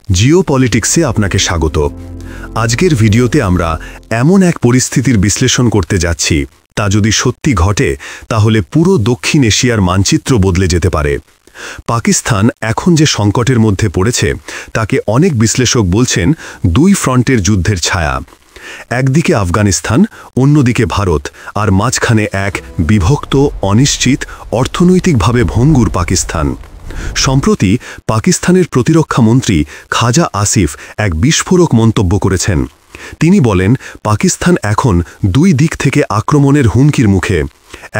জিওপলিটিক্সে আপনাকে স্বাগত। আজকের ভিডিওতে আমরা এমন এক পরিস্থিতির বিশ্লেষণ করতে যাচ্ছি, তা যদি সত্যি ঘটে তাহলে পুরো দক্ষিণ এশিয়ার মানচিত্র বদলে যেতে পারে। পাকিস্তান এখন যে সংকটের মধ্যে পড়েছে তাকে অনেক বিশ্লেষক বলছেন দুই ফ্রন্টের যুদ্ধের ছায়া। একদিকে আফগানিস্তান, অন্যদিকে ভারত, আর মাঝখানে এক বিভক্ত, অনিশ্চিত, অর্থনৈতিকভাবে ভঙ্গুর পাকিস্তান। সম্প্রতি পাকিস্তানের প্রতিরক্ষা মন্ত্রী খাজা আসিফ এক বিস্ফোরক মন্তব্য করেছেন। তিনি বলেন, পাকিস্তান এখন দুই দিক থেকে আক্রমণের হুমকির মুখে,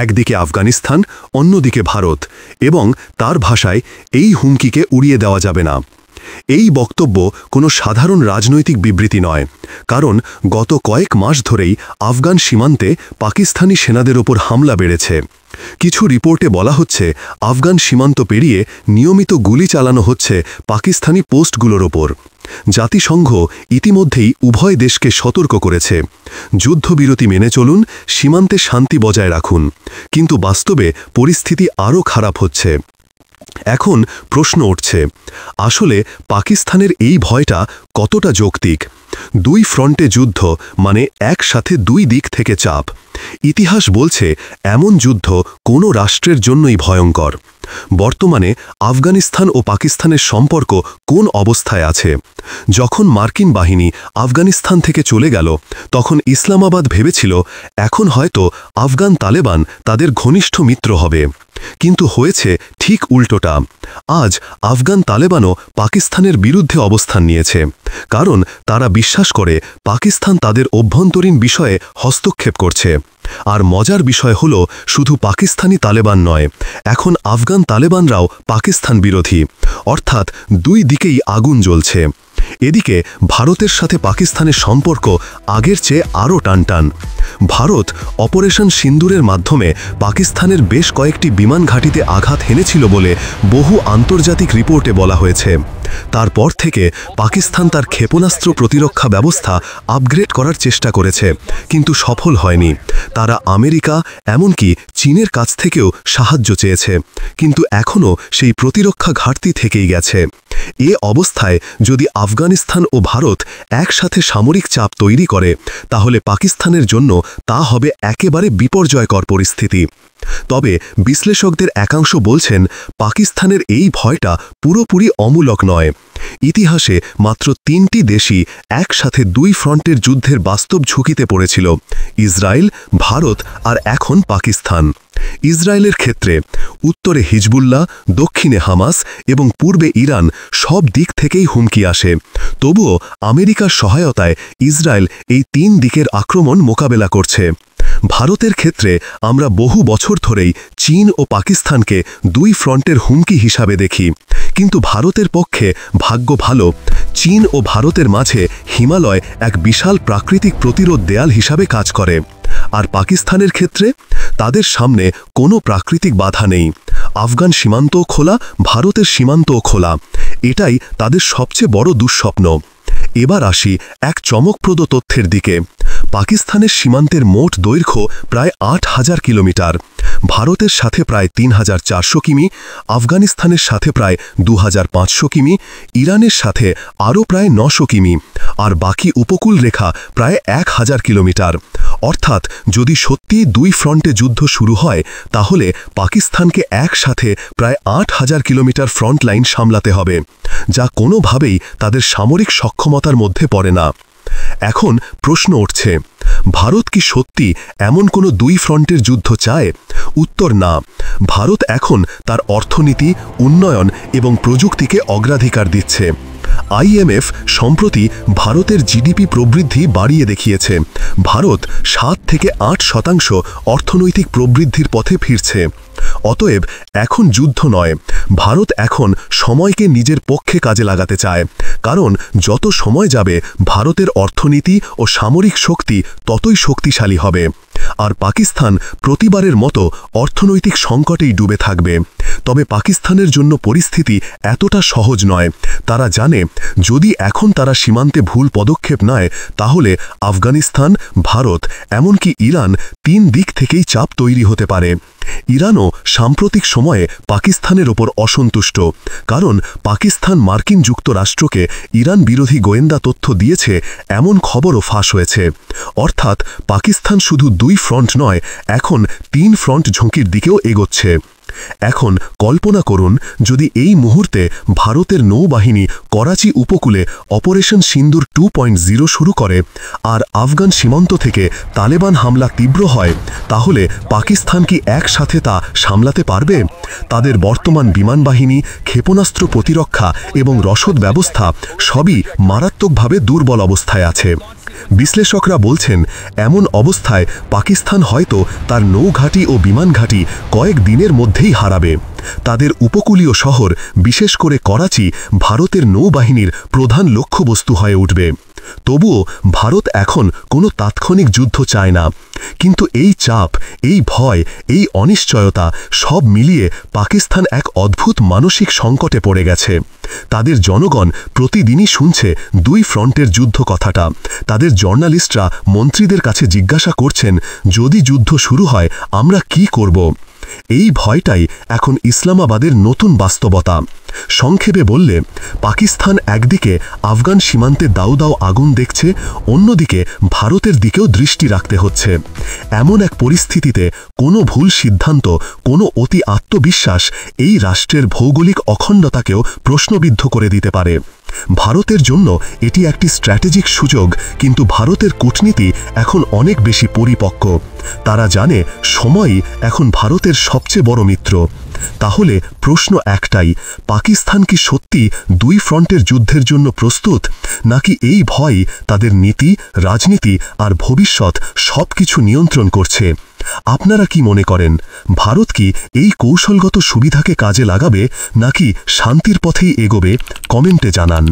একদিকে আফগানিস্তান, অন্যদিকে ভারত, এবং তার ভাষায় এই হুমকিকে উড়িয়ে দেওয়া যাবে না। এই বক্তব্য কোনো সাধারণ রাজনৈতিক বিবৃতি নয়, কারণ গত কয়েক মাস ধরেই আফগান সীমান্তে পাকিস্তানি সেনাদের ওপর হামলা বেড়েছে। কিছু রিপোর্টে বলা হচ্ছে আফগান সীমান্ত পেরিয়ে নিয়মিত গুলি চালানো হচ্ছে পাকিস্তানি পোস্টগুলোর ওপর। জাতিসংঘ ইতিমধ্যেই উভয় দেশকে সতর্ক করেছে, যুদ্ধবিরতি মেনে চলুন, সীমান্তে শান্তি বজায় রাখুন। কিন্তু বাস্তবে পরিস্থিতি আরও খারাপ হচ্ছে। এখন প্রশ্ন উঠছে, আসলে পাকিস্তানের এই ভয়টা কতটা যৌক্তিক? দুই ফ্রন্টে যুদ্ধ মানে একসাথে দুই দিক থেকে চাপ। ইতিহাস বলছে এমন যুদ্ধ কোনো রাষ্ট্রের জন্যই ভয়ঙ্কর। বর্তমানে আফগানিস্তান ও পাকিস্তানের সম্পর্ক কোন অবস্থায় আছে? যখন মার্কিন বাহিনী আফগানিস্তান থেকে চলে গেল, তখন ইসলামাবাদ ভেবেছিল এখন হয়তো আফগান তালেবান তাদের ঘনিষ্ঠ মিত্র হবে। কিন্তু হয়েছে ঠিক উল্টোটা। আজ আফগান তালেবানও পাকিস্তানের বিরুদ্ধে অবস্থান নিয়েছে, কারণ তারা বিশ্বাস করে পাকিস্তান তাদের অভ্যন্তরীণ বিষয়ে হস্তক্ষেপ করছে। আর মজার বিষয় হলো, শুধু পাকিস্তানি তালেবান নয়, এখন আফগান তালেবানরাও পাকিস্তান বিরোধী, অর্থাৎ দুই দিকেই আগুন জ্বলছে। এদিকে ভারতের সাথে পাকিস্তানের সম্পর্ক আগের চেয়ে আরও টানটান। ভারত অপারেশন সিন্দুরের মাধ্যমে পাকিস্তানের বেশ কয়েকটি বিমান ঘাঁটিতে আঘাত হেনেছিল বলে বহু আন্তর্জাতিক রিপোর্টে বলা হয়েছে। তারপর থেকে পাকিস্তান তার ক্ষেপণাস্ত্র প্রতিরক্ষা ব্যবস্থা আপগ্রেড করার চেষ্টা করেছে, কিন্তু সফল হয়নি। তারা আমেরিকা, এমনকি চীনের কাছ থেকেও সাহায্য চেয়েছে, কিন্তু এখনও সেই প্রতিরক্ষা ঘাটতি থেকেই গেছে। এ অবস্থায় যদি আফগানিস্তান ও ভারত একসাথে সামরিক চাপ তৈরি করে, তাহলে পাকিস্তানের জন্য তা হবে একেবারে বিপর্যয়কর পরিস্থিতি। তবে বিশ্লেষকদের একাংশ বলছেন, পাকিস্তানের এই ভয়টা পুরোপুরি অমূলক নয়। ইতিহাসে মাত্র তিনটি দেশই একসাথে দুই ফ্রন্টের যুদ্ধের বাস্তব ঝুঁকিতে পড়েছিল: ইসরায়েল, ভারত আর এখন পাকিস্তান। ইসরায়েলের ক্ষেত্রে উত্তরে হিজবুল্লাহ, দক্ষিণে হামাস এবং পূর্বে ইরান, সব দিক থেকেই হুমকি আসে। তবুও আমেরিকার সহায়তায় ইসরায়েল এই তিন দিকের আক্রমণ মোকাবেলা করছে। ভারতের ক্ষেত্রে আমরা বহু বছর ধরেই চীন ও পাকিস্তানকে দুই ফ্রন্টের হুমকি হিসাবে দেখি, কিন্তু ভারতের পক্ষে ভাগ্য ভালো, চীন ও ভারতের মাঝে হিমালয় এক বিশাল প্রাকৃতিক প্রতিরোধ দেয়াল হিসাবে কাজ করে। আর পাকিস্তানের ক্ষেত্রে তাদের সামনে কোনো প্রাকৃতিক বাধা নেই। আফগান সীমান্তও খোলা, ভারতের সীমান্তও খোলা। এটাই তাদের সবচেয়ে বড় দুঃস্বপ্ন। এবার আসি এক চমকপ্রদ তথ্যের দিকে। পাকিস্তানের সীমান্তের মোট দৈর্ঘ্য প্রায় ৮,০০০ কিলোমিটার, ভারতের সাথে প্রায় ৩,৪০০ কিমি, আফগানিস্তানের সাথে প্রায় ২,৫০০ কিমি, ইরানের সাথে আরও প্রায় ৯০০ কিমি, আর বাকি উপকূল রেখা প্রায় ১,০০০ কিলোমিটার। অর্থাৎ যদি সত্যি দুই ফ্রন্টে যুদ্ধ শুরু হয়, তাহলে পাকিস্তানকে একসাথে প্রায় ৮,০০০ কিলোমিটার ফ্রন্ট লাইন সামলাতে হবে, যা কোনোভাবেই তাদের সামরিক সক্ষমতার মধ্যে পড়ে না। এখন প্রশ্ন উঠছে, ভারত কি সত্যি এমন কোনো দুই ফ্রন্টের যুদ্ধ চায়? উত্তর না। ভারত এখন তার অর্থনীতি, উন্নয়ন এবং প্রযুক্তিকে অগ্রাধিকার দিচ্ছে। IMF সম্প্রতি ভারতের জিডিপি প্রবৃদ্ধি বাড়িয়ে দেখিয়েছে। ভারত ৭ থেকে ৮% অর্থনৈতিক প্রবৃদ্ধির পথে ফিরছে। অতএব এখন যুদ্ধ নয়, ভারত এখন সময়কে নিজের পক্ষে কাজে লাগাতে চায়, কারণ যত সময় যাবে ভারতের অর্থনীতি ও সামরিক শক্তি ততই শক্তিশালী হবে। আর পাকিস্তান প্রতিবারের মতো অর্থনৈতিক সংকটেই ডুবে থাকবে। তবে পাকিস্তানের জন্য পরিস্থিতি এতটা সহজ নয়। তারা জানে, যদি এখন তারা সীমান্তে ভুল পদক্ষেপ নেয়, তাহলে আফগানিস্তান, ভারত, এমনকি ইরান তিন দিক থেকেই চাপ তৈরি হতে পারে। ইরানও সাম্প্রতিক সময়ে পাকিস্তানের ওপর অসন্তুষ্ট, কারণ পাকিস্তান মার্কিন যুক্তরাষ্ট্রকে ইরান বিরোধী গোয়েন্দা তথ্য দিয়েছে এমন খবরও ফাঁস হয়েছে। অর্থাৎ পাকিস্তান শুধু 2 ফ্রন্ট নয়, এখন 3 ফ্রন্ট ঝুঁকির দিকেও এগোচ্ছে। এখন কল্পনা করুন যদি এই মুহূর্তে ভারতের নৌবাহিনী করাচি উপকূলে অপারেশন সিন্দুর 2.0 শুরু করে আর আফগান সীমান্ত থেকে তালেবান হামলা তীব্র হয়, তাহলে পাকিস্তান কি একসাথে তা সামলাতে পারবে? তাদের বর্তমান বিমান বাহিনী, ক্ষেপণাস্ত্র প্রতিরক্ষা এবং রসদ ব্যবস্থা সবই মারাত্মকভাবে দুর্বল অবস্থায় আছে। বিশ্লেষকরা বলছেন এমন অবস্থায় পাকিস্তান হয়তো তার নৌঘাঁটি ও বিমান ঘাঁটি কয়েক দিনের মধ্যেই হারাবে। তাদের উপকূলীয় শহর, বিশেষ করে করাচি, ভারতের নৌবাহিনীর প্রধান লক্ষ্যবস্তু হয়ে উঠবে। তবুও ভারত এখন কোনো তাৎক্ষণিক যুদ্ধ চায় না, কিন্তু এই চাপ, এই ভয়, এই অনিশ্চয়তা সব মিলিয়ে পাকিস্তান এক অদ্ভুত মানসিক সংকটে পড়ে গেছে। তাদের জনগণ প্রতিদিনই শুনছে 2 ফ্রন্টের যুদ্ধ কথাটা। তাদের জার্নালিস্টরা মন্ত্রীদের কাছে জিজ্ঞাসা করছেন, যদি যুদ্ধ শুরু হয় আমরা কি করব? এই ভয়টাই এখন ইসলামাবাদের নতুন বাস্তবতা। সংক্ষেপে বললে, পাকিস্তান একদিকে আফগান সীমান্তে দাউ দাউ আগুন দেখছে, অন্যদিকে ভারতের দিকেও দৃষ্টি রাখতে হচ্ছে। এমন এক পরিস্থিতিতে কোনো ভুল সিদ্ধান্ত, কোনো অতি আত্মবিশ্বাস এই রাষ্ট্রের ভৌগোলিক অখণ্ডতাকেও প্রশ্নবিদ্ধ করে দিতে পারে। ভারতের জন্য এটি একটি স্ট্র্যাটেজিক সুযোগ, কিন্তু ভারতের কূটনীতি এখন অনেক বেশি পরিপক্ক। তারা জানে সময়ই এখন ভারতের সবচেয়ে বড় মিত্র। তাহলে প্রশ্ন একটাই, পাকিস্তান কি সত্যি 2 ফ্রন্টের যুদ্ধের জন্য প্রস্তুত, নাকি এই ভয় তাদের নীতি, রাজনীতি আর ভবিষ্যৎ সবকিছু নিয়ন্ত্রণ করছে? আপনারা কি মনে করেন, ভারত কি এই কৌশলগত সুবিধাকে কাজে লাগাবে নাকি শান্তির পথেই এগোবে? কমেন্টে জানান।